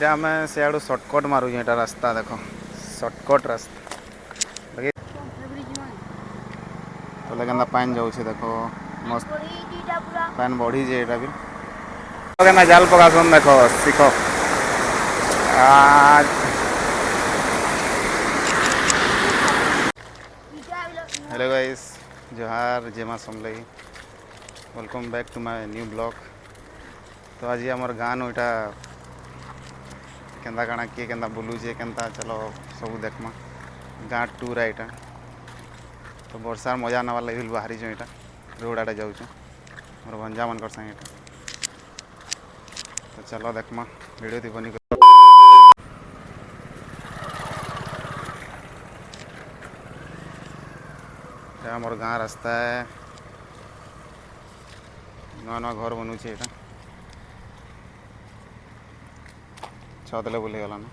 यहाँ आम सियाड़ू सर्टकट मारूँ यहाँ रास्ता देख सर्टकट रास्ता तो केना पानी जाऊँ देख मस्त पानी बढ़ी जाए यहाँ भी केना जाल पकासन देख शिख हेलो गाइस जोहार जेमा समलई welcome back to my new blog. तो आज आमर गाँ नुटा केंदा काଣା किए केंदा बुलूचे केंता चलो सब देखमा गाँ टूर है यहाँ। तो वर्षार मजा नवा लगे बाहरी जो यहाँ रोड आड़े जाऊँ मोर भंजा मन संगे यहाँ। तो चलो देखमा वीडियो थी बनी मोर गाँ रास्ता है नवा नवा घर बनूचे यहाँ छतले बुले गला ना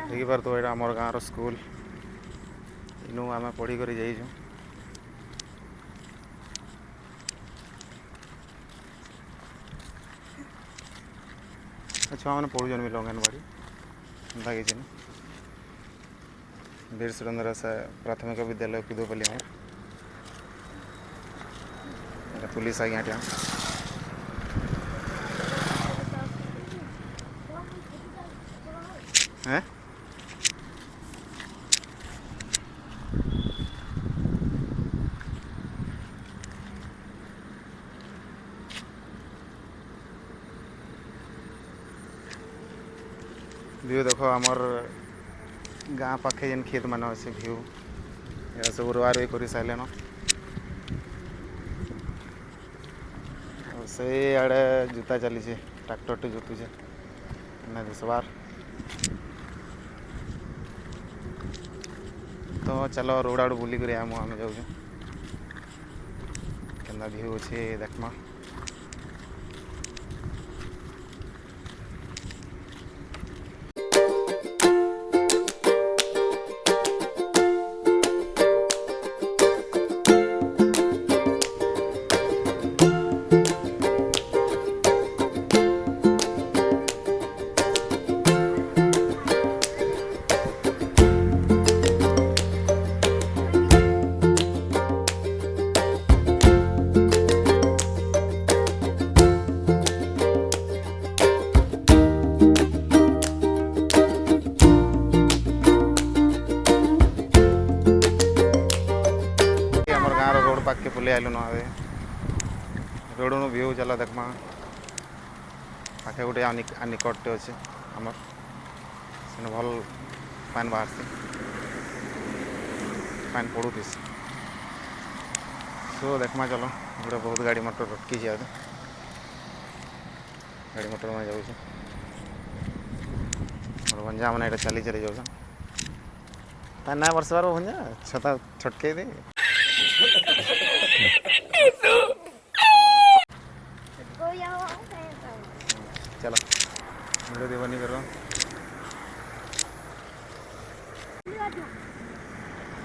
देखी पार तो यहाँ मोर गाँव स्कूल इनू आम पढ़ी कर जाइछू। छुआ मैंने पढ़ुन भी अंगनवाड़ी एंता किसी वीर सुरेंद्र से प्राथमिक विद्यालय पिदोपल्ली हूँ पुलिस आ गया हैं व्यू देखो आमर गाँ पाखे जेन खेत मान अच्छे व्यू या सब रुआ रुई कर सारे न से आड़े जूता चली ट्रैक्टर टे जोतुचे दिसबार। तो चलो रोड आड़ बुली कर आम जाऊँ केंदा व्यू अच्छे देखमा। के पुले आलु ना रोड नु व्यू चला देखमा पाखे गोटे निकटटे अच्छे आमर से भल पान बाहर पान पड़ूस सो देखमा चलो गोटे बहुत गाड़ी मोटर रटकी गाड़ी मोटर में जाऊँ मोर भंजा मैंने यहाँ चली चली जाऊँ पान ना बरसबार भंजा छता छटके दे चलो वीडियो दे बनी करो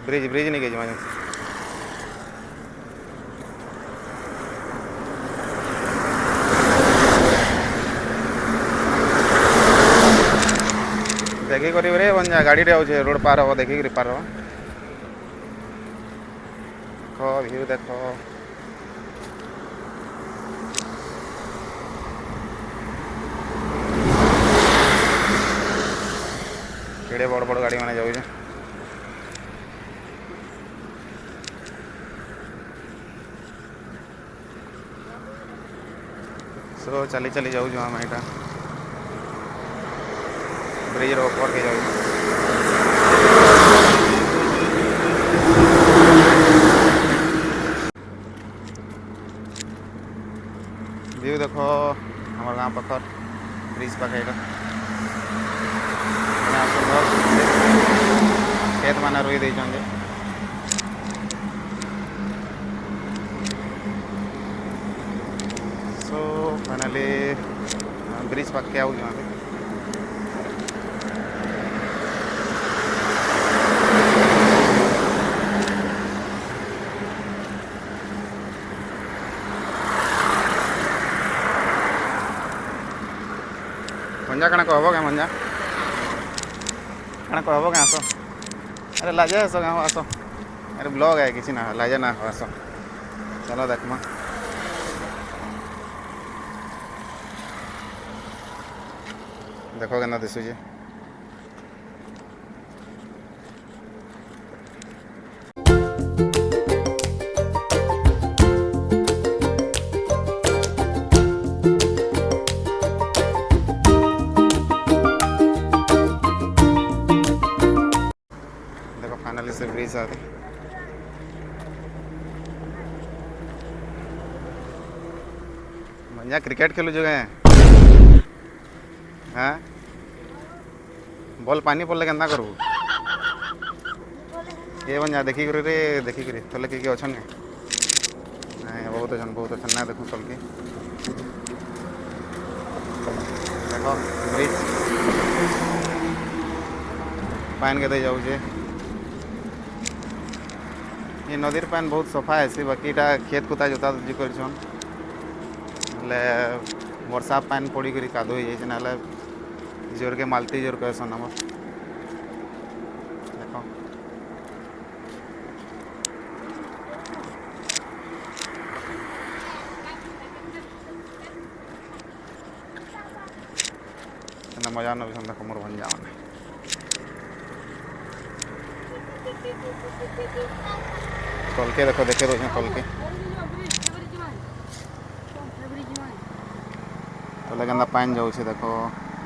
ब्रिज ब्रिज नहीं गई माने देखी करी रे बंजा गाड़ी रे आउछे रोड पार हो देखी करी पार हो देखो व्यू देखो केड़े बड़ बड़ गाड़ी माने जाऊँ सो चली चली जाऊँ आम यहाँ ब्रिज ऊपर के जाऊँ व्यू देखो हमार गाँव पाखर ब्रिज पाखे खेत मान रुई दे सो फाइनाली ब्रिज पाखे आऊँ मंजा कण कहब क्या मंजा कण कहब क्या आस अरे लाजे आस क्या आस अरे ब्लॉग है किसी ना लाजे ना आस चलो देखमा देखो केना दिशुचे देखो फाइनली से ब्रिज आ मंजा क्रिकेट खेलु जो हाँ बॉल पानी पड़े केन्ता करू ये बंजा देखिक रे देखिक तले किए अच्छा नहीं बहुत अच्छा ना देखो तल के देखो ब्रिज पान के जाऊे ये नदीर पान बहुत सफा है बाकी इटा खेत कुता जोता जी कर वर्षा पान पड़ी कर कादो हो जाए ना जोर के मालती जोर कहसन आम देख मजा न देख मोर भंजा मैंने तल के देखो देखे रोज तल के तले के पान जाऊे देखो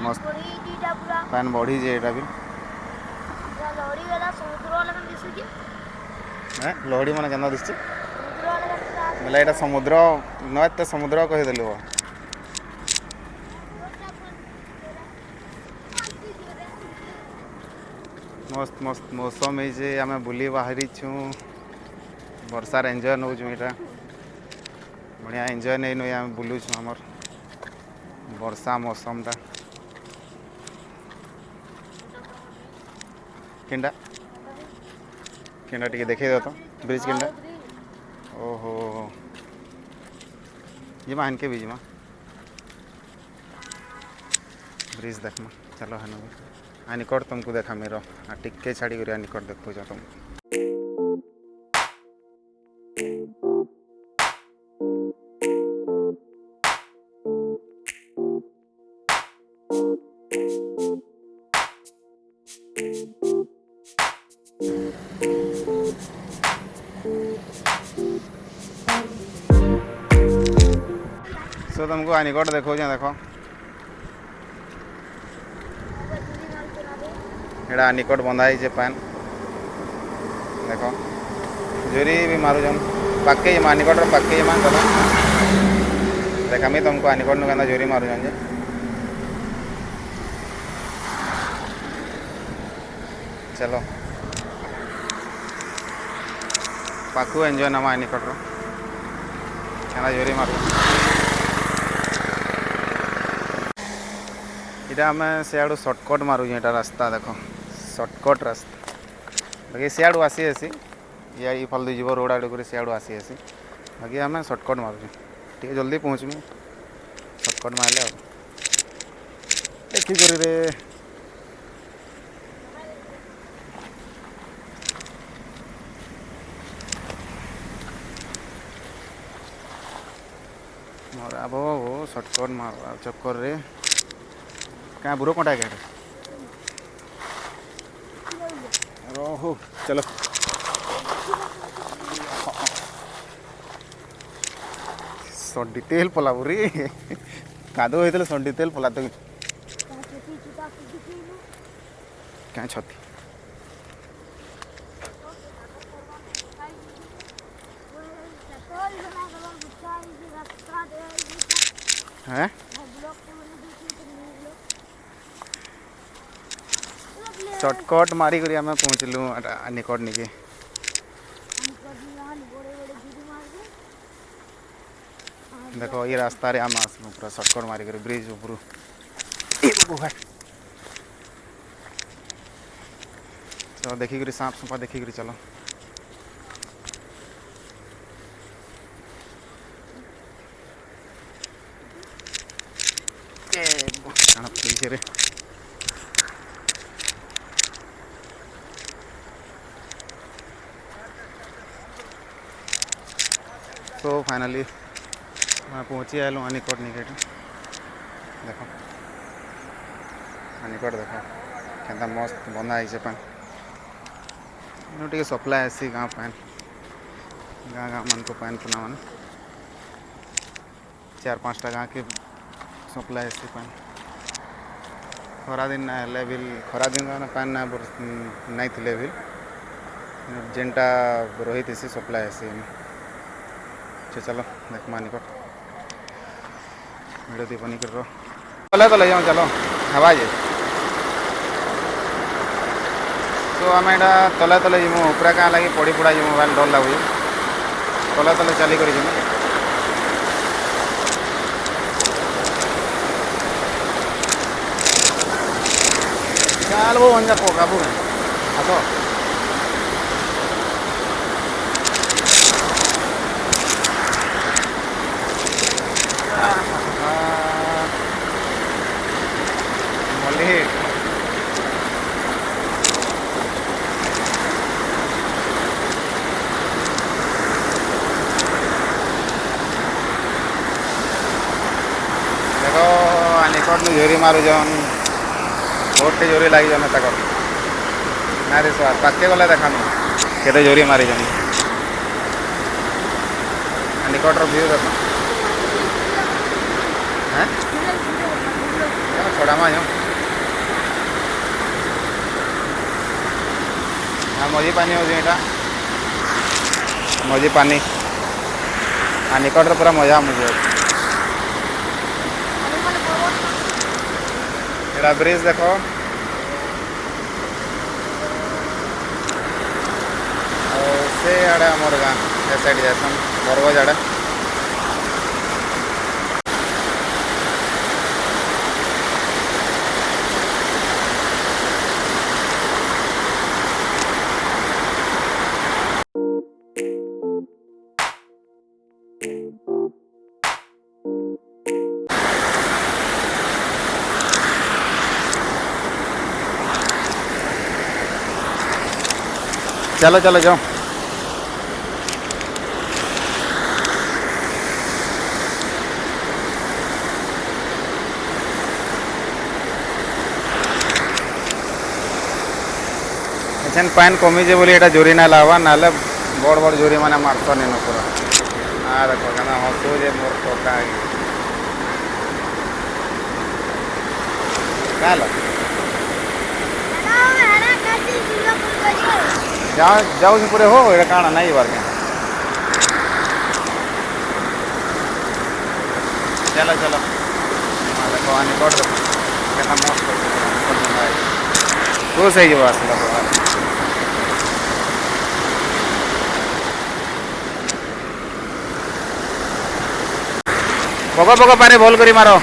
मस्त पान बढ़ी जाए यहाँ भी लहड़ी मैंने क्या दिशे बोले यहाँ समुद्र न एत समुद्र कहीदेलु मस्त मस्त मौसम है आम बुली बाहरी छूँ वर्षार एंजॉय नौ यहाँ बढ़िया एंजॉय नहीं नई आम बुलूँ आमर वर्षा मौसमटा किंडा किंडा टी देखे दो तो ब्रिज किंडा ओहो जीमा इनके भी जीमा ब्रिज देखमा चलो है आ निकट तुमको देखा मेरा टिके छाड़ी कर निकट देखो तुम सो तुमको आ निकट देखो देखो एड़ा निकट बंधा है पान देख जोरी भी मारुन पाके जमा निकट पाके जमा चलो देखामी तुमको आ निकट नु जोरी मारुन जे चलो पाकू एंजॉय नमा निकट क्या जोरी मार इटा आम सियाड़ू सर्टकट मारूँ यहाँ रास्ता देख सर्टकट रास्ता बाकी सियाड़ू आसी आसी या फल दी रोड आड़ कर सियाड़ू आसी आसी बाकी आम सर्टकट मारूँ टे जल्दी पहुँचमी सर्टकट मारे देखी कर रे मरा बो सर्टकट मार चक्कर रे क्या बुरो कंटा क्या रोहो चलो सड्डी तेल पला बुरी कादो होते सड्डी तेल पला तो क्या छती हैं शॉर्टकट मारी करी आम पहुँचलु निकट निके देखो ये रास्ता रे आम आसलु पूरा शॉर्टकट मारी करी ब्रिज ऊपर चलो देखिक सांप सुपा देखिक चलो प्लीज रे सो फाइनली मैं पहुँची आलू अनिकोट निकट देख अनिकोट देख के मस्त बंधा है पान टे सप्लाय आसी गाँव पान गाँ गाँ मन को पान पुना मान 4-5टा गाँ के सप्लाय आसी पान खरा दिन ना हेले भी खरा दिन पान ना नहीं थे भी जेनटा रही थी सप्लाय आसी चलो देख निकट वीडियो दी बनी कर चलो तो ले जाओ चलो हवा जे तो आम एटा तले तले जीमु उपरा क्या लगी पड़ी पुड़ा जी मोबाइल डर लगुच तले तले चली कर जीमु चल वो अंजा काबू आसो मल्ली देखो निकट में झोरी मारू जन बहुत झोरी लगी जन तक ना रे सर पाके गला देखा केते झोरी मारी जन निकट व्यू देख हैं छोड़ा माँ हाँ मझी पानी हो यहाँ मझी पानी हाँ निकट पूरा मजा मुझे एटा ब्रिज देखो से आड़े आमर गाँ ए साइड जासन बरगज आड़े चलो चलो जाओ एछन पान कमीजे बोली एटा जोरी ना लावा नाले बड़ बड़ जोरी माने मारतो नहीं पूरा हाँ देखो कहना हसू जे मोर टोका क्या जाओ जाओ पूरे हो ये काना नहीं बार चलो चलो देखो निकट देखो मस्त खुश है आसला पको पको पानी भल करी मारो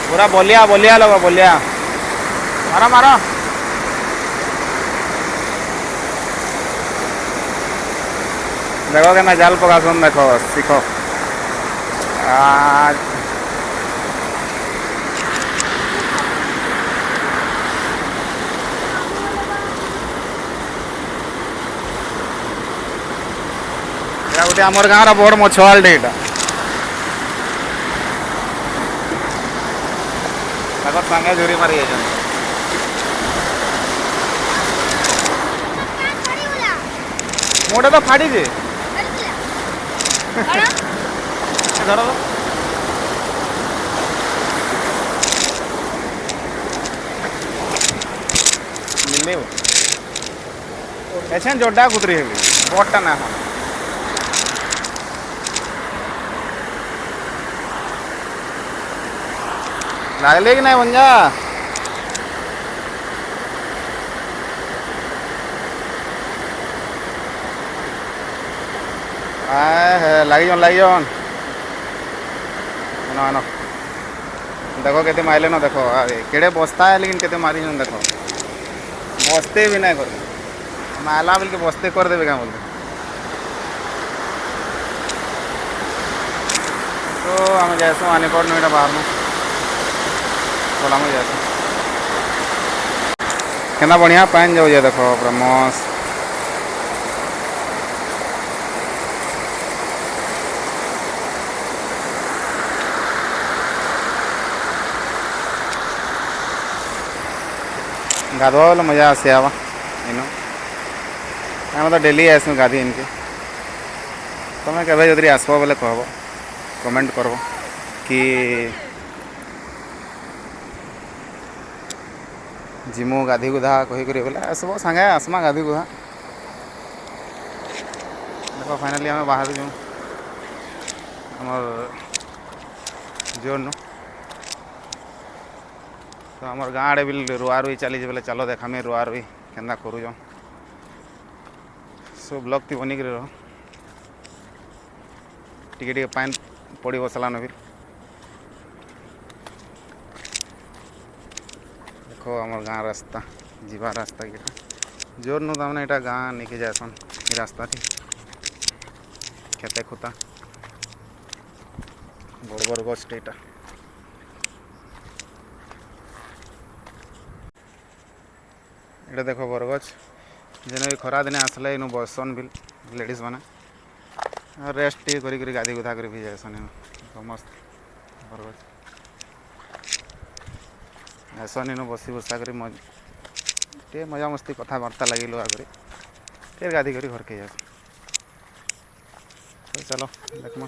पूरा बलिया बलिया लगा बलिया मारो मारो देखो के जाल पका सुन देखो सीखो गोटे आमर गाँव बड़ मछुआल टे सांगे झुरी मारी मोटे तो फाड़ी जे धर मिले ऐसे जोड़ा कुतरी है बड़टा ना लागले कि नहीं बंजा लगी जन नो देखो केते माइले न देखो केड़े बस्ता है लेकिन केते मारी न देखो बस्ते भी नहीं कर माला बोल के बस्ते कर देवे क्या बोलते तो आम जाएसु आनिपड़ नु बाहर में कोलाम जाएसु केना बढ़िया पानी जाऊे देख पूरा मस्त गाधवा वाला मजा आसे आवा इनो आम तो डेली आसू गाधी इनके तुम्हें केवे जदि आसब बोले कहब कमेंट करब कि जिमु गाधी गुधा कही कर बोले आसब सांगे आसमा गाधी गुधा देख फाइनाली आम बाहर जो आमर जोन तो आमर गाँ आड़े भी रुआ रुई चली बोले चलो देखामी रुआ रुई केन्दा करूँ सो ब्लॉग थी बनी कर रह टिके पान पड़ी बसलान भी देखो आमर गाँ रास्ता जीवा रास्ता की जोर नु तमने यहाँ गाँ निके जासन रास्ता थी खेते खुता बड़ बड़ गछटे यहाँ इटा देख बरगछ जेने भी खरा दिने आसले इनु बसन भी लेडीज मैंने रेस्ट टी करी गाधी गुधा कर भी जासन मस्त बरगछ आसन इनु बसी बसा कर टे मजा मस्ती कथबार्ता लगे लुआ कर फिर गाधी कर घर के जास तो चलो देखमा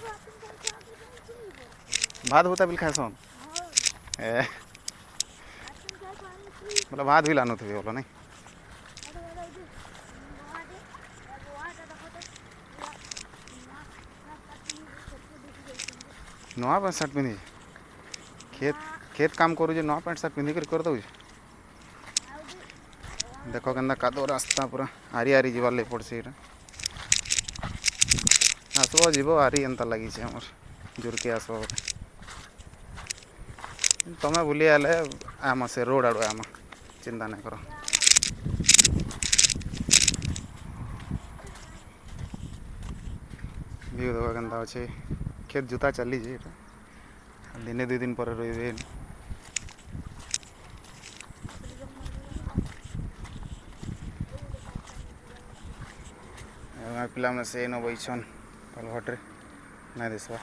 भात भूता बिल खासन ए बोला भात भी लानु थे बोलो नहीं नुआ पैंट सार्ट पिंधि खेत खेत काम करू नुआ पैंट सार्ट पिंधिक कर दे देख के कादो रास्ता पूरा आरी आरी जीवार लगे पड़से यहाँ आसब जीव आरी एंता लगी आमर जोरके आसब तुम्हें बुली आले आम से रोड आड़ आम चिंता नहीं कर व्यू देख के अच्छे खेत जूता चली दिने 2 दिन पर रे पिला में से नो बैछन कलघटे ना दिसवा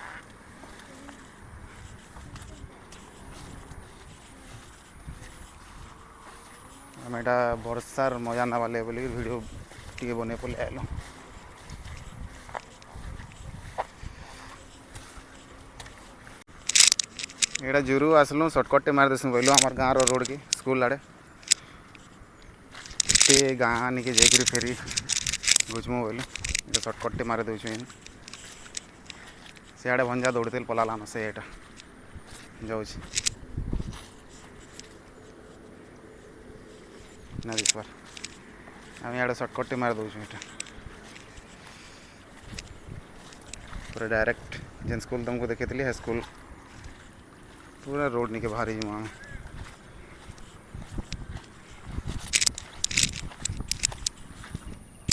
आम एटा वर्षार मजा ना बाले बोली वीडियो टी बने पड़े आल एटा जुरू आसलु सर्टकट मार देसु कहलु आम गाँव रोड की स्कूल आड़े टे गाँ निके जाकर फेरी घुचमु बोलु ये सर्टकट मार दूसु सियाड़े भंजा दौड़ते पलालान से यहाँ जाऊँ ना दिसबार आम इे सर्टकट मार दूसु यहाँ पूरा डायरेक्ट जेन स्कूल तुमको देखी हाई स्कूल पूरा रोड निके बाहरी जी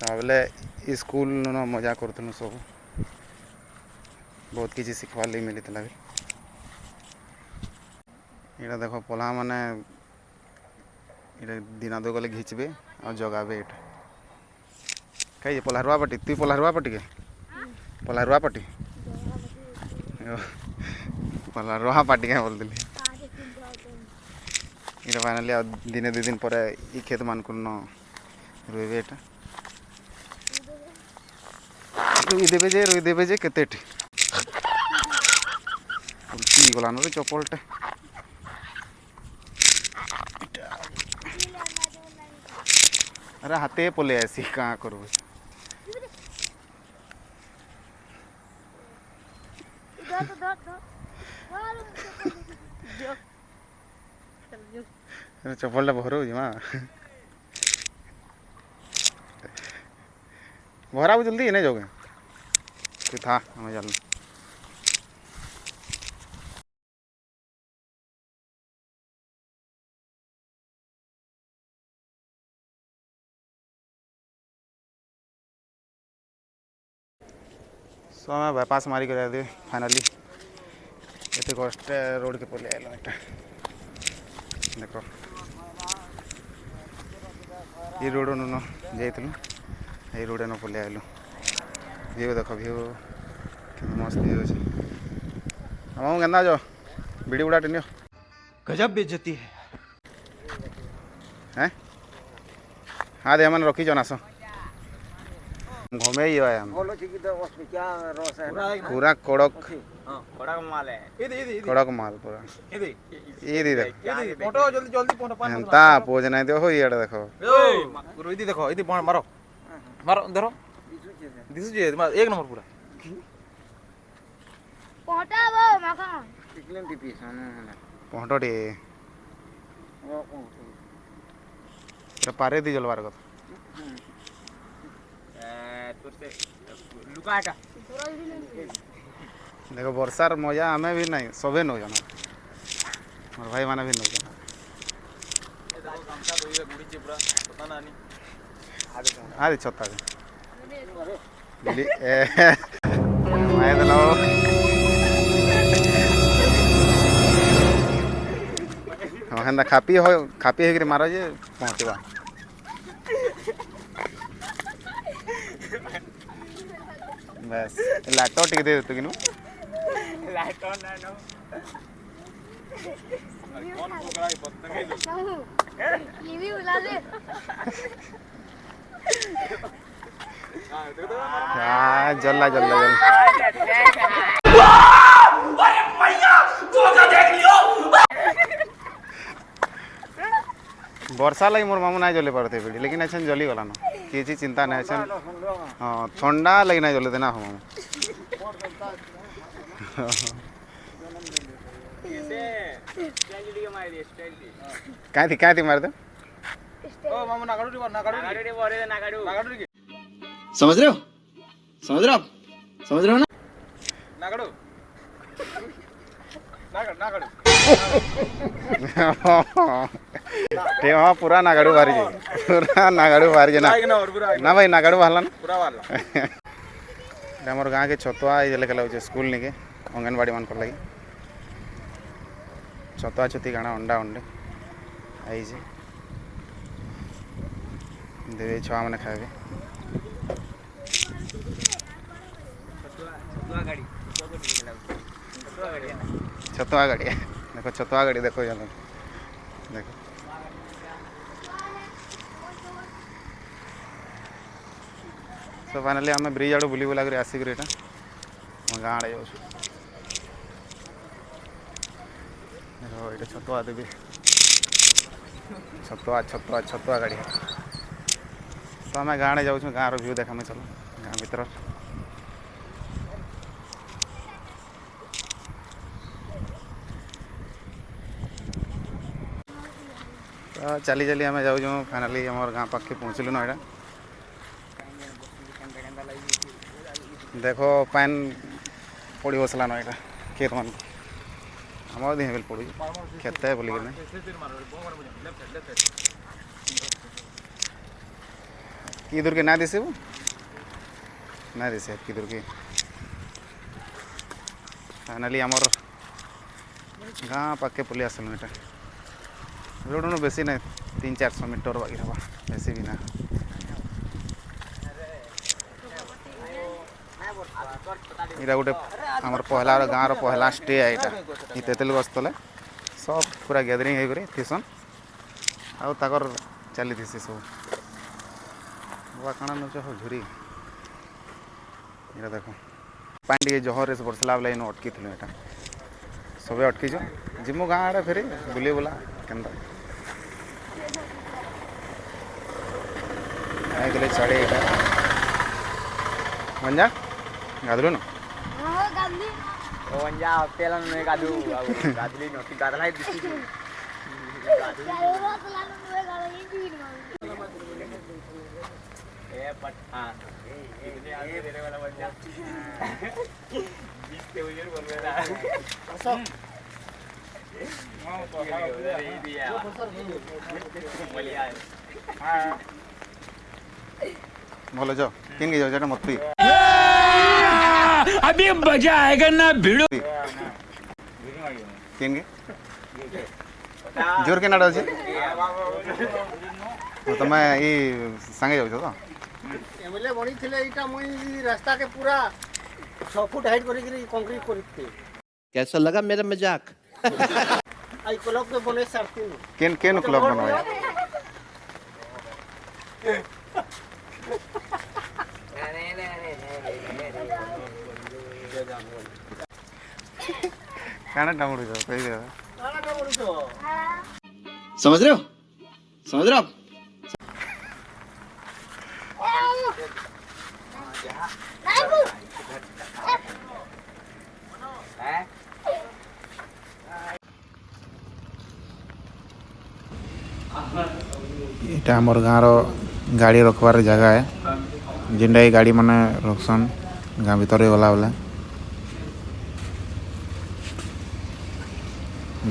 बोले स्कूल न मजा करूँ सब बहुत किसी शिखबार लगे मिली था यहाँ देख पला मैंने दिन दो गले घिचबे और जगाबे ये कहीं पलहरुआ पट्टी तु पलहरुआ पट्टी के पलहरुआ पट्टी पलहरुआ पाटी क्या बोल दिली ये फाइनाली दिने 2 दिन पर ये खेत मान को रुइबे ये रुई देवे जे केते उल्टी गलान रे चपलटे अरे हाथे पले आसी कहाँ करूँ चपलटा भरो माँ भरा जल्दी नहीं जाओगे था हमें जल्दी सो हमें बाईपास मारी कर फाइनाली କେତେ କଷ୍ଟ ରୋଡ଼କେ ପଳେଇ ଆଇଲ ଏଇଟା ଦେଖ ଏ ରୋଡ଼ ନ ଯାଇଥିଲୁ ଏଇ ରୋଡ଼େ ନ ପଳେଇ ଆଇଲୁ ଭିଉ ଦେଖ ଭିଉ କେତେ ମସ୍ତ ଭିଉ ଅଛି ଆମ କେନ୍ତା ଯ ବିଡ଼ି ଗୁଡ଼ା ନିଅ गजब बेइज्जती है हैं हाँ दे मैंने रखी जनास घूमे ही आए हम पूरा कड़क कड़क माल पूरा ये दी देख फोटो जल्दी जल्दी फोटो एंता पोज नहीं दे हो ये देखो इदी देखो इदी मारो मारो धरो दिसु जे एक नंबर पूरा पोटा वो माखा चिकन टीपी सामने पहुँटो टे पूरा पारे दी जलवार कथा लुकाटा देखो वर्षार मजा हमें भी नहीं सबे नौ जना मोर भाई माने भी नौ जना आदि छत्ता दे बिली ए माय दलो हाँ हेंदा खापी होकर मारो जे पहुँचवा बस लाटो टिके दे तो किनु लाइटो ना नो कौन पकड़ाई पत्तंग ये भी उला दे हाँ जल्ला जल्ला जल्ला अरे भैया धोखा देख लियो वर्षा लगी मोर मामू ना जले पड़ते पीढ़ी लेकिन अच्छा जली गला ना किसी चिंता नहीं अच्छा हाँ ठंडा लगी ना जले देना हम मामू क्या थी मार दे ओ मामू ना काढू ना काढू समझ रहे हो समझ रहे हो आप समझ रहे हो ना ना काढू ना काढू ते हाँ पूरा नागाड़ू बाहरी जाए पूरा नागाड़ू बाहरी जाए ना भाई नागाड़ू बाहरला ना पूरा वाला हमर गाँव के छतुआ ये लेके लगे स्कूल निके अंगनवाड़ी मान लगी छतुआ छुती गाना अंडा अंडे आई देवे छुआ मैंने खाए छतुआ गाड़ी देखो छतुआ गाड़ी देखो जान देखो सो फाइनाली आम ब्रिज आड़ बुली बुला आसिक गाँ आड़े जाऊँ देखो ये छतुआ देवी छतुआ छतुआ छतुआ गाड़ी तो आम गाँ आड़े जाऊँ गाँव व्यू देखा चलो गाँ भर तो चली चली आम जाऊँ फाइनाली आम गाँ पाखे पहुँचलु ना यहाँ देखो पान पड़ी बसला ना यहाँ खेत मान आम देह बेल पड़ी खेत बोल कि दूर के ना दिसे ना दिसे कि दूर के फाइनाली आमर गाँ पाखे पलि आसलु यहाँ रोड बेसी ना 300-400 मीटर बाकी हवा बेसी भी ना इरा गोटे आमर पहला गाँव पहला स्टे है यहाँ ये तेतुल गछ तले सब पूरा गैदरिंग होकर थीसन आउ ताकर चली थी सब बाबा काଣା नौच हो झुरी ये देखो पानी टे जहर से बरसला बेला इन अटकी थी यहाँ सबे अटकीच जिमु गाँ आड़े फेरी बुली बुला केन्ता साढ़े यहाँ मंजा गाधलु ना हां गांधी वंजा पेलन में गादू गादली नोटी गादलाई दिसी चारों रात लालो नुए गालो ये जीन ए पट्टा ये आगे देने वाला वंजा बीच के उजर बोलवेला असो मां तो ये दिया मलिया हां भलो जाओ किन के जाओ मत पी अभी मजा आएगा ना भिड़ो के जोर के नाड़ अच्छे तुम ये सांगे जाऊ तो एमएलए बनी थिले इटा मुई रास्ता के पूरा 6 फुट हाइट करी कंक्रीट करते कैसा लगा मेरा मजाक आई क्लब के बने सारती केन केन क्लब बनवाए काना डामुड़ी दो कही दे काना का बोलू तो समझ रहे हो आप नहीं बोल এটা আমার গাঁর গাড়ি রখবার জায়গা है যেটা এই গাড়ি মানে রখসন গাঁ ভিতরে গলা বেলা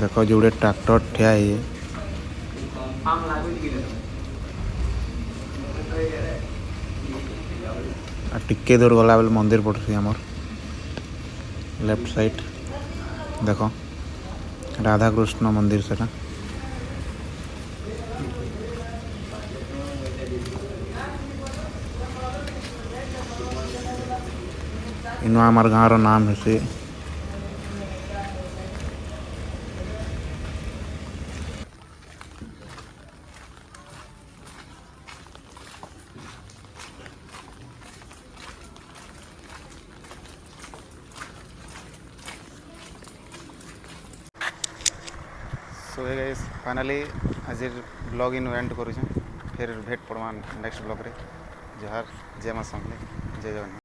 দেখ যোড়ে ট্রাক্টর ঠিয়া হয়ে আর টিকে দূর গলা বেলে মন্দির পড়ছি আমার লেফট সাইড দেখ রাধাকৃষ্ণ মন্দির সেটা इनो आमार गाँव नाम है सो गाइस फाइनली आज ब्लॉग इन एंड करूँ फिर भेट पड़वा नेक्स्ट ब्लॉग रे जोहार जय मां समले जय जगन्नाथ।